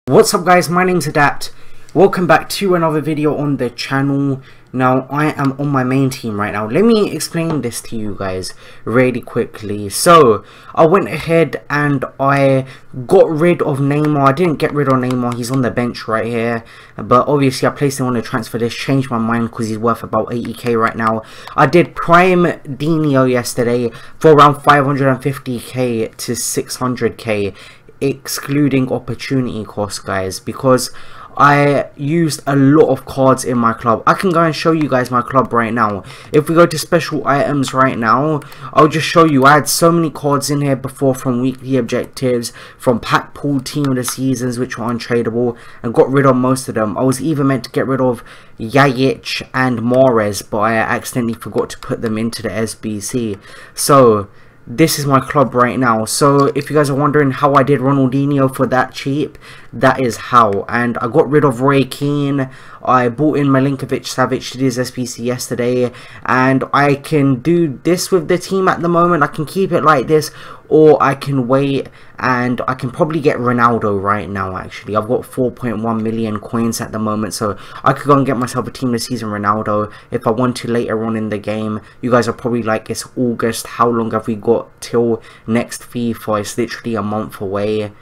What's up guys, my name's Adapt. Welcome back to another video on the channel. Now I am on my main team right now. Let me explain this to you guys really quickly. So I went ahead and I got rid of Neymar. I didn't get rid of Neymar, he's on the bench right here, but obviously I placed him on the transfer list. Changed my mind because he's worth about 80k right now. I did prime Dino yesterday for around 550k to 600k, excluding opportunity cost, guys, because I used a lot of cards in my club. I can go and show you guys my club right now. If we go to special items right now, I'll just show you. I had so many cards in here before, from weekly objectives, from pack pool team of the seasons, which were untradeable, and got rid of most of them. I was even meant to get rid of Yayic and Mahrez, but I accidentally forgot to put them into the SBC. So this is my club right now. So if you guys are wondering how I did Ronaldinho for that cheap, that is how. And I got rid of Roy Keane. I bought in Milinkovic-Savic to his SPC yesterday, and I can do this with the team at the moment. I can keep it like this, or I can wait, and I can probably get Ronaldo right now. Actually, I've got 4.1 million coins at the moment, so I could go and get myself a team this season Ronaldo if I want to later on in the game. You guys are probably like, it's August, how long have we got till next FIFA? It's literally a month away.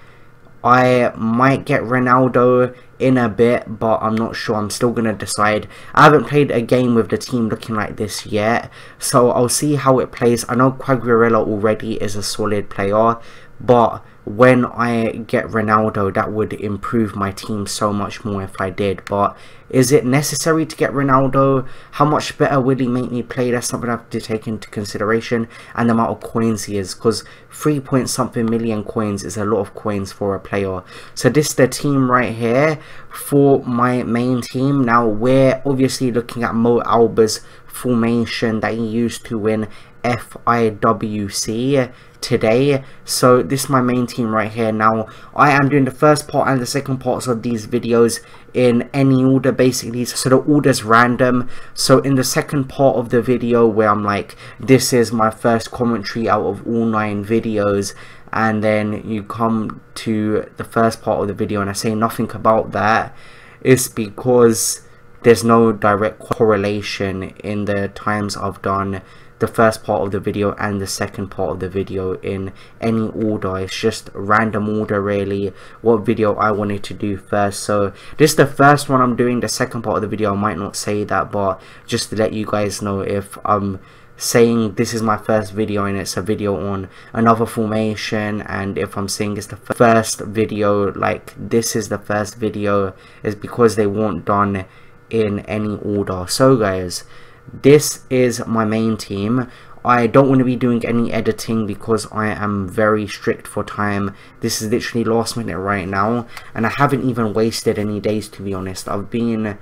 I might get Ronaldo in a bit, but I'm not sure. I'm still gonna decide. I haven't played a game with the team looking like this yet, so I'll see how it plays. I know Quagliarella already is a solid player, but when I get Ronaldo, that would improve my team so much more if I did. But is it necessary to get Ronaldo? How much better will he make me play? That's something I have to take into consideration, and the amount of coins he is, because 3 point something million coins is a lot of coins for a player. So this is the team right here for my main team. Now we're obviously looking at Moauba's formation that he used to win FIWC today. So this is my main team right here. Now I am doing the first part and the second parts of these videos in any order, basically, so the order's random. So in the second part of the video, where I'm like, this is my first commentary out of all 9 videos, and then you come to the first part of the video and I say nothing about that, it's because there's no direct correlation in the times I've done the first part of the video and the second part of the video in any order. It's just random order, really, what video I wanted to do first. So this is the first one I'm doing. The second part of the video I might not say that, but just to let you guys know, if I'm saying this is my first video and it's a video on another formation, and if I'm saying it's the first video, like this is the first video, is because they weren't done in any order. So guys, this is my main team. I don't want to be doing any editing because I am very strict for time. This is literally last minute right now, and I haven't even wasted any days, to be honest. I've been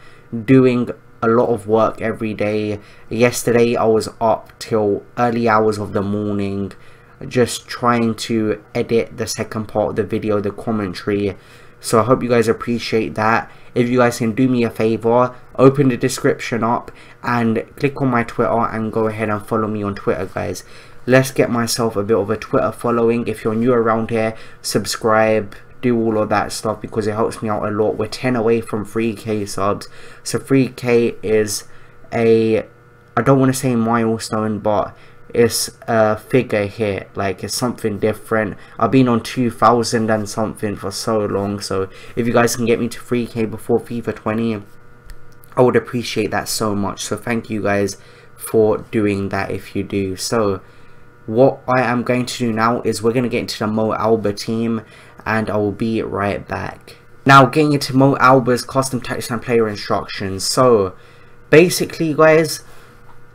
doing a lot of work every day. Yesterday I was up till early hours of the morning just trying to edit the second part of the video, the commentary. So I hope you guys appreciate that. If you guys can do me a favor, open the description up and click on my Twitter and go ahead and follow me on Twitter, guys. Let's get myself a bit of a Twitter following. If you're new around here, subscribe, do all of that stuff, because it helps me out a lot. We're 10 away from 3k subs, so 3k is a, I don't want to say milestone, but it's a figure hit. Like, it's something different. I've been on 2,000 and something for so long, so if you guys can get me to 3k before FIFA 20, I would appreciate that so much. So thank you guys for doing that if you do. So what I am going to do now is we're going to get into the Moauba team, and I will be right back. Now getting into Moauba's custom tactics and player instructions. So basically guys,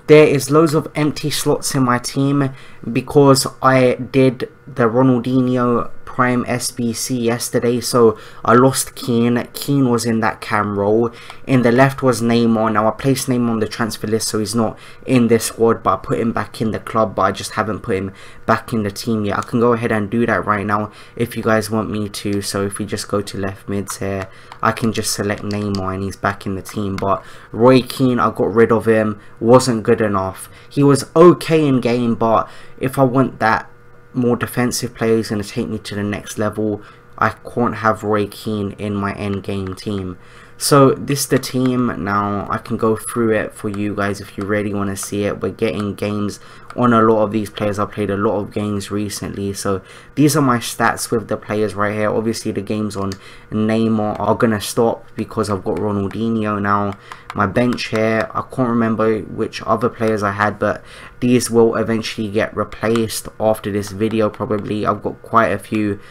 there is loads of empty slots in my team because I did the Ronaldinho Prime SBC yesterday, so I lost Keane. Keane was in that cam role. In the left was Neymar. Now I placed Neymar on the transfer list, so he's not in this squad, but I put him back in the club, but I just haven't put him back in the team yet. I can go ahead and do that right now if you guys want me to. So if we just go to left mids here, I can just select Neymar and he's back in the team. But Roy Keane, I got rid of him, wasn't good enough. He was okay in game, but if I want that more defensive player who's going to take me to the next level, I can't have Roy Keane in my endgame team. So this is the team. Now I can go through it for you guys if you really want to see it. We're getting games on a lot of these players. I've played a lot of games recently, so these are my stats with the players right here. Obviously the games on Neymar are gonna stop because I've got Ronaldinho now. My bench here, I can't remember which other players I had, but these will eventually get replaced after this video probably. I've got quite a few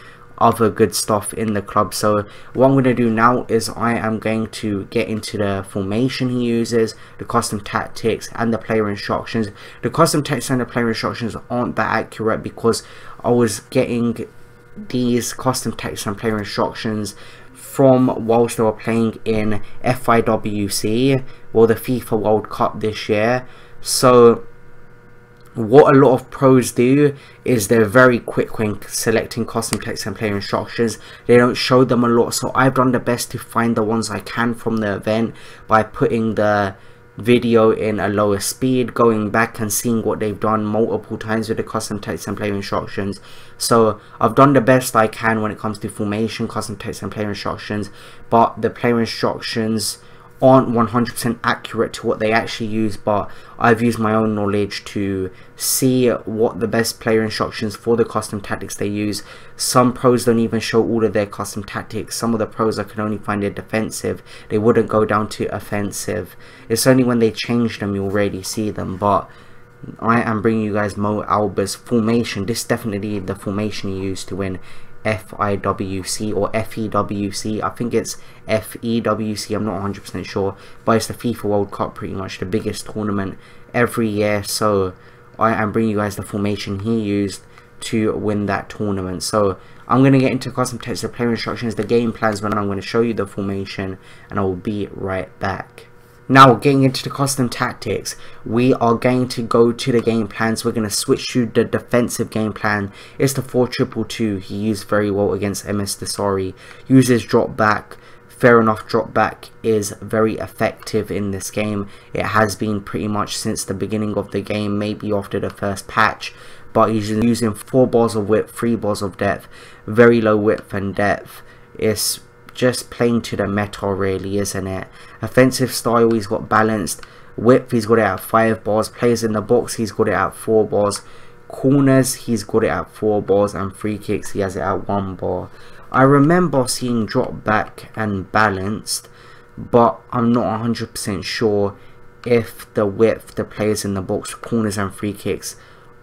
other good stuff in the club. So what I'm going to do now is I am going to get into the formation he uses, the custom tactics, and the player instructions. The custom tactics and the player instructions aren't that accurate because I was getting these custom tactics and player instructions from whilst they were playing in FIWC, well, the FIFA World Cup this year. So what a lot of pros do is they're very quick when selecting custom text and player instructions. They don't show them a lot, so I've done the best to find the ones I can from the event by putting the video in a lower speed, going back and seeing what they've done multiple times with the custom text and player instructions. So I've done the best I can when it comes to formation, custom text and player instructions, but the player instructions aren't 100% accurate to what they actually use. But I've used my own knowledge to see what the best player instructions for the custom tactics they use. Some pros don't even show all of their custom tactics. Some of the pros I can only find it defensive. They wouldn't go down to offensive. It's only when they change them you'll really see them. But I am bringing you guys Moauba's formation. This is definitely the formation he used to win FIWC or FEWC. I think it's FEWC, I'm not 100% sure, but it's the FIFA World Cup, pretty much the biggest tournament every year. So I am bringing you guys the formation he used to win that tournament. So I'm going to get into custom text, the player instructions, the game plans, when I'm going to show you the formation, and I will be right back. Now, getting into the custom tactics, we are going to go to the game plans. We're going to switch to the defensive game plan. It's the 4-2-2-2. He used very well against MS Desari. Uses drop back. Fair enough, drop back is very effective in this game. It has been pretty much since the beginning of the game, maybe after the first patch. But he's using 4 bars of width, 3 bars of depth. Very low width and depth. It's just playing to the meta really, isn't it? Offensive style, he's got balanced. Width, he's got it at 5 bars. Players in the box, he's got it at 4 bars. Corners, he's got it at 4 bars. And free kicks, he has it at 1 bar. I remember seeing drop back and balanced, but I'm not 100% sure if the width, the players in the box, corners and free kicks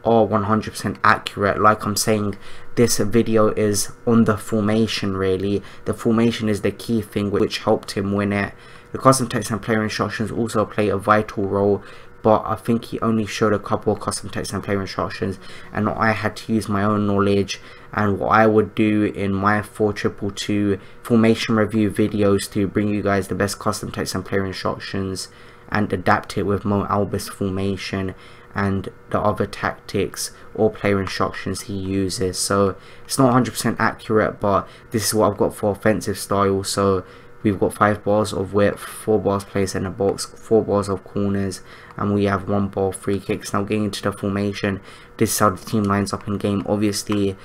are 100% accurate. Like I'm saying, this video is on the formation really. The formation is the key thing which helped him win it. The custom text and player instructions also play a vital role, but I think he only showed a couple of custom text and player instructions, and I had to use my own knowledge and what I would do in my 4-2-2-2 formation review videos to bring you guys the best custom text and player instructions and adapt it with Moauba's formation and the other tactics or player instructions he uses. So it's not 100% accurate, but this is what I've got for offensive style. So we've got 5 bars of width, 4 bars placed in the box, 4 bars of corners, and we have 1 bar free kicks. Now getting into the formation, this is how the team lines up in game. Obviously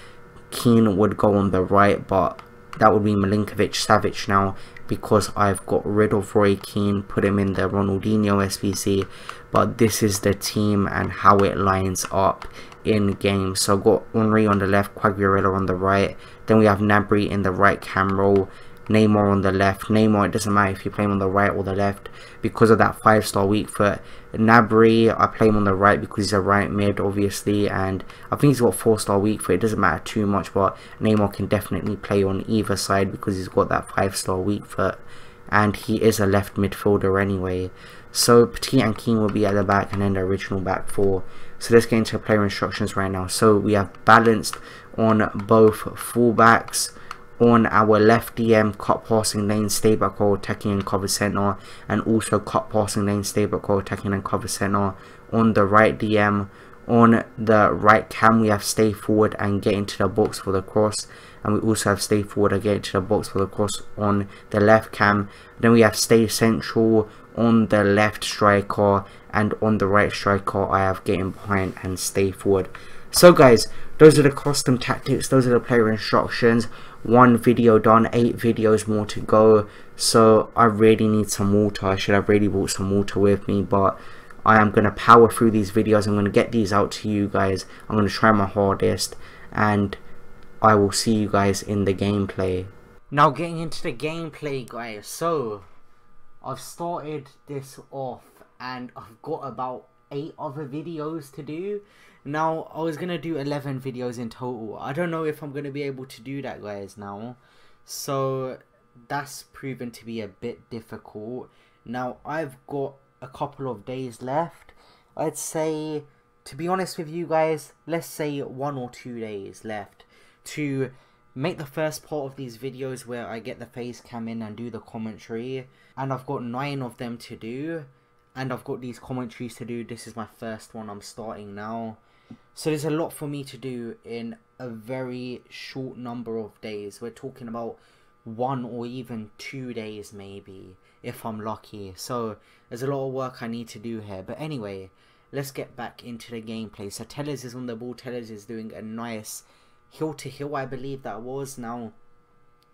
Keane would go on the right, but that would be Milinkovic Savic now, because I've got rid of Roy Keane, put him in the Ronaldinho SBC. But this is the team and how it lines up in game. So I've got Henry on the left, Quagliarella on the right, then we have Gnabry in the right cam role, Neymar on the left. Neymar, it doesn't matter if you play him on the right or the left because of that 5-star weak foot. Gnabry, I play him on the right because he's a right mid obviously, and I think he's got 4-star weak foot. It doesn't matter too much, but Neymar can definitely play on either side because he's got that 5-star weak foot, and he is a left midfielder anyway. So Petit and Keane will be at the back, and then the original back 4. So let's get into player instructions right now. So we have balanced on both fullbacks. On our left DM, cut passing lane, stay back row, attacking and cover center, and also cut passing lane, stay back row, attacking and cover center. On the right DM, on the right cam, we have stay forward and get into the box for the cross, and we also have stay forward and get into the box for the cross on the left cam. Then we have stay central on the left striker, and on the right striker I have getting behind and stay forward. So guys, those are the custom tactics, those are the player instructions. one video done, 8 videos more to go. So I really need some water. I should have really brought some water with me, but I am going to power through these videos. I'm going to get these out to you guys. I'm going to try my hardest, and I will see you guys in the gameplay. Now getting into the gameplay, guys. So I've started this off and I've got about 8 other videos to do. Now I was gonna do 11 videos in total. I don't know if I'm gonna be able to do that, guys, now. So that's proven to be a bit difficult. Now I've got a couple of days left. I'd say, to be honest with you guys, let's say 1 or 2 days left to make the first part of these videos where I get the face cam in and do the commentary. And I've got 9 of them to do. And I've got these commentaries to do. This is my first one I'm starting now. So there's a lot for me to do in a very short number of days. We're talking about 1 or even 2 days maybe, if I'm lucky. So there's a lot of work I need to do here. But anyway, let's get back into the gameplay. So Tellers is on the ball. Tellers is doing a nice hill to hill, I believe that was. Now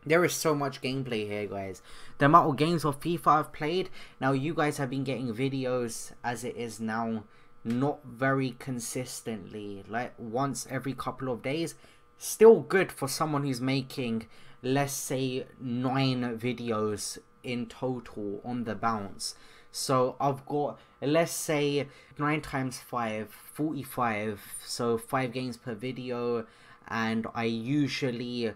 there is so much gameplay here, guys. The amount of games of FIFA I've played. Now you guys have been getting videos as it is now, not very consistently, like once every couple of days. Still good for someone who's making, let's say, 9 videos in total on the bounce. So I've got, let's say, 9 times 5, 45, so 5 games per video. And I usually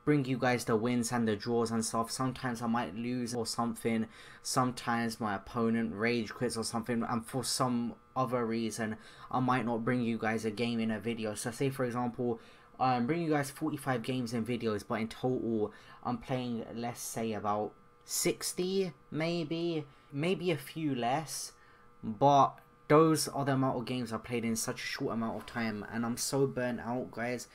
bring you guys the wins and the draws and stuff. Sometimes I might lose or something. Sometimes my opponent rage quits or something. And for some other reason, I might not bring you guys a game in a video. So say, for example, I'm bringing you guys 45 games in videos, but in total, I'm playing, let's say, about 60, maybe a few less. But those are the amount of games I played in such a short amount of time, and I'm so burnt out, guys.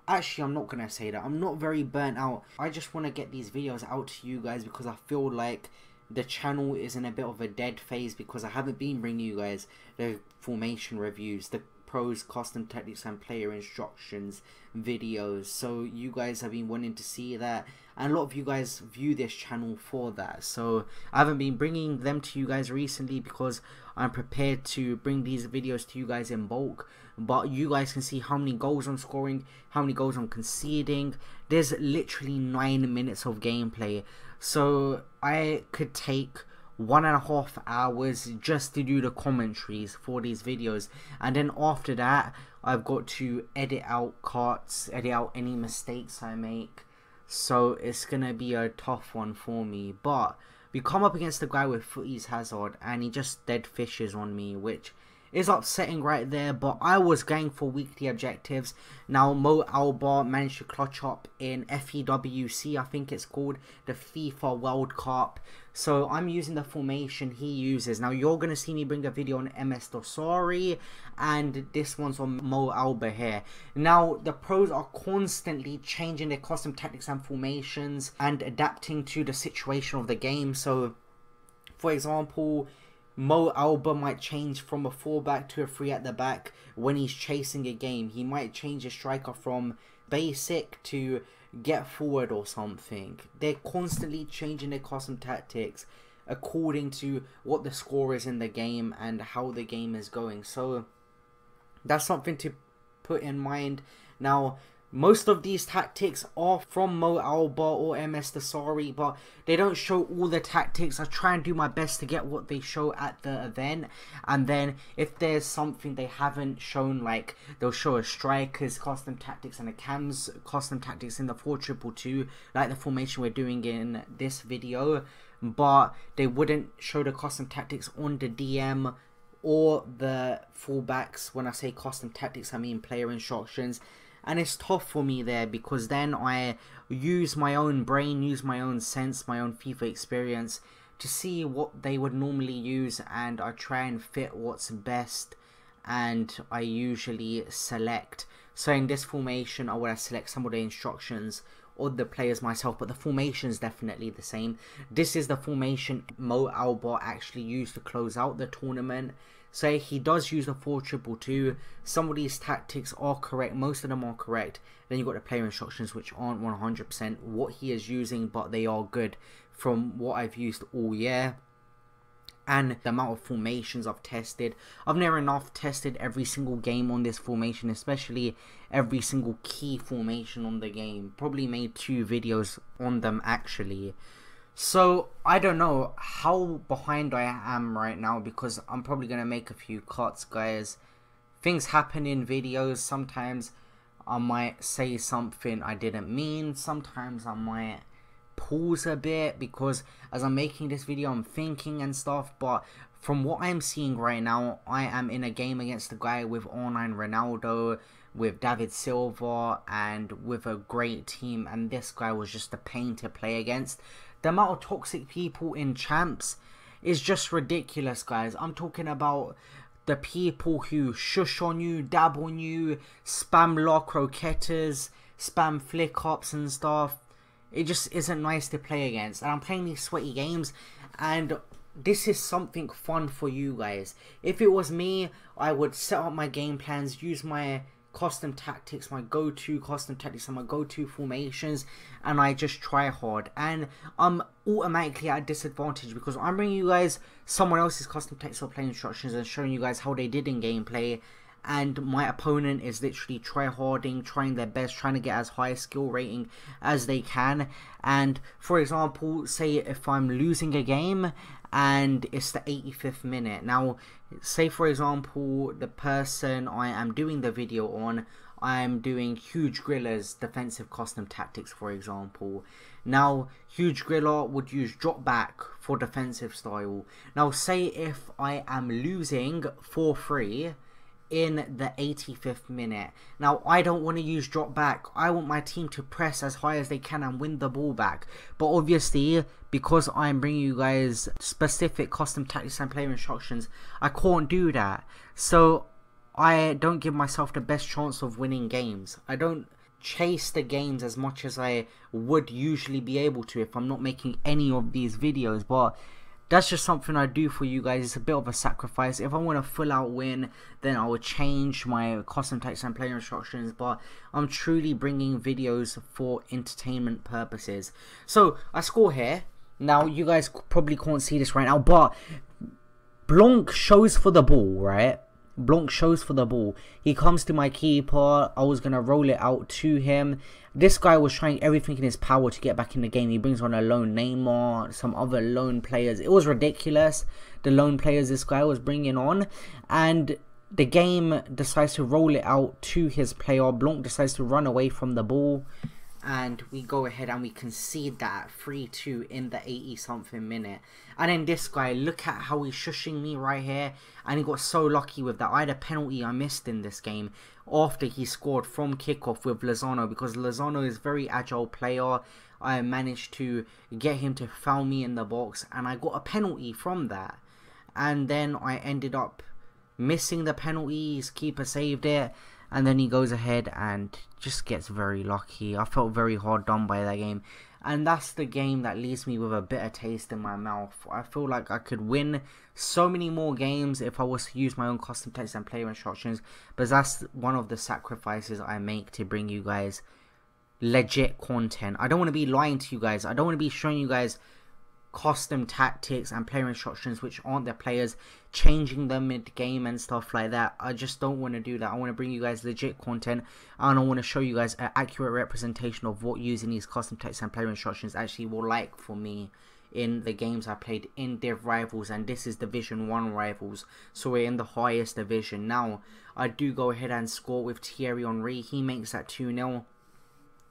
Actually, I'm not gonna say that. I'm not very burnt out. I just want to get these videos out to you guys because I feel like the channel is in a bit of a dead phase because I haven't been bringing you guys the formation reviews, the pros, custom tactics and player instructions videos. So you guys have been wanting to see that, and a lot of you guys view this channel for that. So I haven't been bringing them to you guys recently because I'm prepared to bring these videos to you guys in bulk. But you guys can see how many goals I'm scoring, how many goals I'm conceding. There's literally 9 minutes of gameplay. So I could take 1.5 hours just to do the commentaries for these videos, and then after that I've got to edit out cuts, edit out any mistakes I make. So it's gonna be a tough one for me. But we come up against the guy with Footies Hazard and he just dead fishes on me, which is upsetting right there. But I was going for weekly objectives. Now Moauba managed to clutch up in FEWC, I think it's called, the FIFA World Cup. So I'm using the formation he uses. Now you're going to see me bring a video on MS Dosari, and this one's on Moauba here. Now the pros are constantly changing their custom tactics and formations and adapting to the situation of the game. So for example, Moauba might change from a 4-back to a 3 at the back when he's chasing a game. He might change his striker from basic to get forward or something. They're constantly changing their custom tactics according to what the score is in the game and how the game is going. So that's something to put in mind. Now most of these tactics are from Moauba or MS Dosari, but they don't show all the tactics. I try and do my best to get what they show at the event, and then if there's something they haven't shown, like they'll show a striker's custom tactics and a cam's custom tactics in the 4-2-2, like the formation we're doing in this video, but they wouldn't show the custom tactics on the DM or the fullbacks. When I say custom tactics, I mean player instructions. And it's tough for me there because then I use my own brain, use my own sense, my own FIFA experience to see what they would normally use, and I try and fit what's best, and I usually select. So in this formation I would select some of the instructions or the players myself, but the formation is definitely the same. This is the formation Moauba actually used to close out the tournament. say he does use the 4-2-2-2. Some of these tactics are correct, most of them are correct. Then you've got the player instructions, which aren't 100% what he is using, but they are good from what I've used all year. And the amount of formations I've tested. I've never enough tested every single game on this formation, especially every single key formation on the game. Probably made 2 videos on them actually. So I don't know how behind I am right now, because I'm probably going to make a few cuts, guys. Things happen in videos. Sometimes I might say something I didn't mean. Sometimes I might pause a bit, because as I'm making this video I'm thinking and stuff. But from what I'm seeing right now, I am in a game against a guy with R9 Ronaldo, with David Silva, and with a great team, and this guy was just a pain to play against. The amount of toxic people in champs is just ridiculous, guys. I'm talking about the people who shush on you, dab on you, spam La Croquetas, spam flick ups and stuff. It just isn't nice to play against. And I'm playing these sweaty games, and this is something fun for you guys. If it was me, I would set up my game plans, use my custom tactics, my go-to custom tactics and my go-to formations, and I just try hard. And I'm automatically at a disadvantage because I'm bringing you guys someone else's custom tactics or play instructions and showing you guys how they did in gameplay. And my opponent is literally try-harding, trying their best, trying to get as high a skill rating as they can. And for example, say if I'm losing a game and it's the 85th minute. Now, say for example, the person I am doing the video on, I'm doing Huge Griller's defensive custom tactics, for example. Now, Huge Griller would use drop back for defensive style. Now, say if I am losing 4-3 in the 85th minute. Now, I don't want to use drop back. I want my team to press as high as they can and win the ball back. But obviously, because I'm bringing you guys specific custom tactics and player instructions, I can't do that. So I don't give myself the best chance of winning games. I don't chase the games as much as I would usually be able to if I'm not making any of these videos. But that's just something I do for you guys. It's a bit of a sacrifice. If I want a full out win, then I would change my custom tactics and player instructions. But I'm truly bringing videos for entertainment purposes. So I score here. Now you guys probably can't see this right now, but Blanc shows for the ball, right? Blanc shows for the ball. He comes to my keeper. I was going to roll it out to him. This guy was trying everything in his power to get back in the game. He brings on a lone Neymar, some other lone players. It was ridiculous, the lone players this guy was bringing on. And the game decides to roll it out to his player. Blanc decides to run away from the ball. And we go ahead and we concede that 3-2 in the 80-something minute. And then this guy, look at how he's shushing me right here. And he got so lucky with that. I had a penalty I missed in this game after he scored from kickoff with Lozano. Because Lozano is a very agile player. I managed to get him to foul me in the box. And I got a penalty from that. And then I ended up missing the penalty. His keeper saved it. And then he goes ahead and just gets very lucky. I felt very hard done by that game. And that's the game that leaves me with a bitter taste in my mouth. I feel like I could win so many more games if I was to use my own custom text and player instructions. But that's one of the sacrifices I make to bring you guys legit content. I don't want to be lying to you guys. I don't want to be showing you guys custom tactics and player instructions which aren't the players, changing them mid-game and stuff like that. I just don't want to do that. I want to bring you guys legit content, and I want to show you guys an accurate representation of what using these custom tactics and player instructions actually will like for me in the games I played in Div Rivals. And this is Division 1 Rivals, so we're in the highest division. Now I do go ahead and score with Thierry Henry. He makes that 2-0.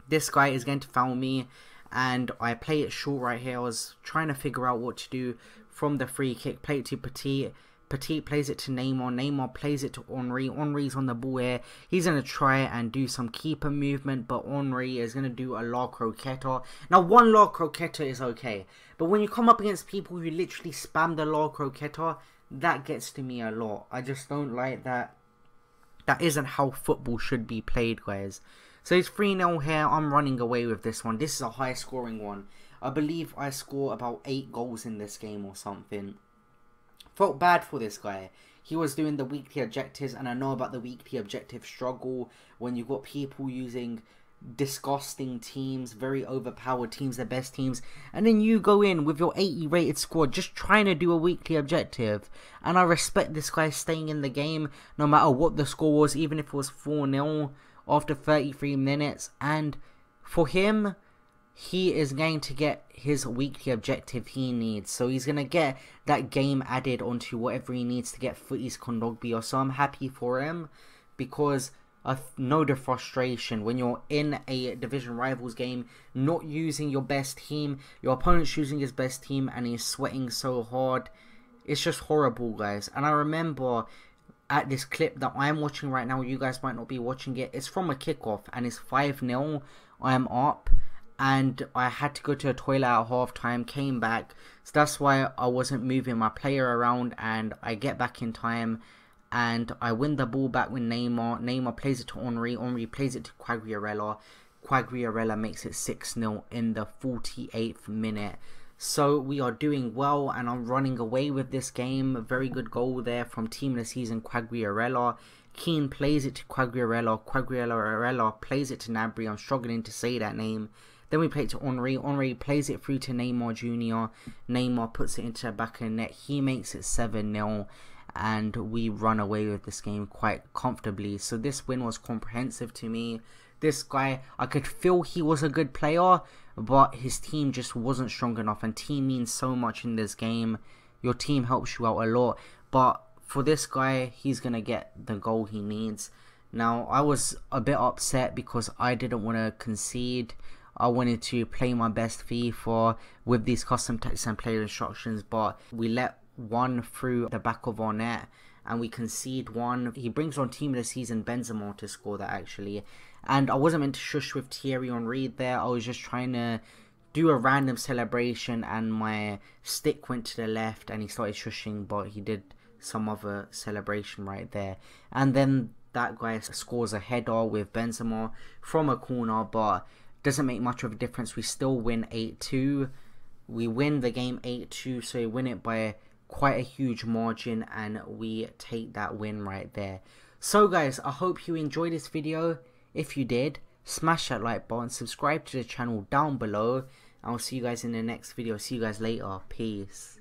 This guy is going to foul me, and I play it short right here. I was trying to figure out what to do from the free kick. Play it to Petit. Petit plays it to Neymar. Neymar plays it to Henry. Henry's on the ball here. He's going to try and do some keeper movement, but Henry is going to do a La Croqueta. Now, one La Croqueta is okay, but when you come up against people who literally spam the La Croqueta, that gets to me a lot. I just don't like that. That isn't how football should be played, guys. So it's 3-0 here. I'm running away with this one. This is a high scoring one. I believe I score about 8 goals in this game or something. Felt bad for this guy. he was doing the weekly objectives, and I know about the weekly objective struggle when you've got people using disgusting teams, very overpowered teams, the best teams, and then you go in with your 80 rated squad just trying to do a weekly objective. And I respect this guy staying in the game no matter what the score was, even if it was 4-0 after 33 minutes. And for him, he is going to get his weekly objective he needs. So he's going to get that game added onto whatever he needs to get Footies Kondogbia. So I'm happy for him, because I know the frustration when you're in a division rivals game, not using your best team, your opponent's using his best team, and he's sweating so hard. It's just horrible, guys. And I remember at this clip that I'm watching right now, you guys might not be watching it, it's from a kickoff and it's 5-0, I'm up, and I had to go to the toilet at halftime, came back, so that's why I wasn't moving my player around, and I get back in time, and I win the ball back with Neymar. Neymar plays it to Henry. Henry plays it to Quagliarella. Quagliarella makes it 6-0 in the 48th minute. So we are doing well, and I'm running away with this game. A very good goal there from Team of the Season Quagliarella. Keane plays it to Quagliarella. Quagliarella plays it to Gnabry. I'm struggling to say that name. Then we play it to Henry. Henry plays it through to Neymar Jr. Neymar puts it into the back of the net. He makes it 7-0. And we run away with this game quite comfortably. So this win was comprehensive to me. This guy, I could feel he was a good player, but his team just wasn't strong enough. And team means so much in this game. Your team helps you out a lot. But for this guy, he's going to get the goal he needs. Now, I was a bit upset because I didn't want to concede. I wanted to play my best FIFA with these custom text and player instructions, but we let one through the back of our net and we concede one. He brings on Team of the Season Benzema to score that, actually. And I wasn't meant to shush with Thierry Henry there. I was just trying to do a random celebration and my stick went to the left and he started shushing, but he did some other celebration right there. And then that guy scores a header with Benzema from a corner, but doesn't make much of a difference. We still win 8-2. We win the game 8-2, so we win it by quite a huge margin, and we take that win right there. So guys, I hope you enjoyed this video. If you did, smash that like button, subscribe to the channel down below, and I'll see you guys in the next video. See you guys later. Peace.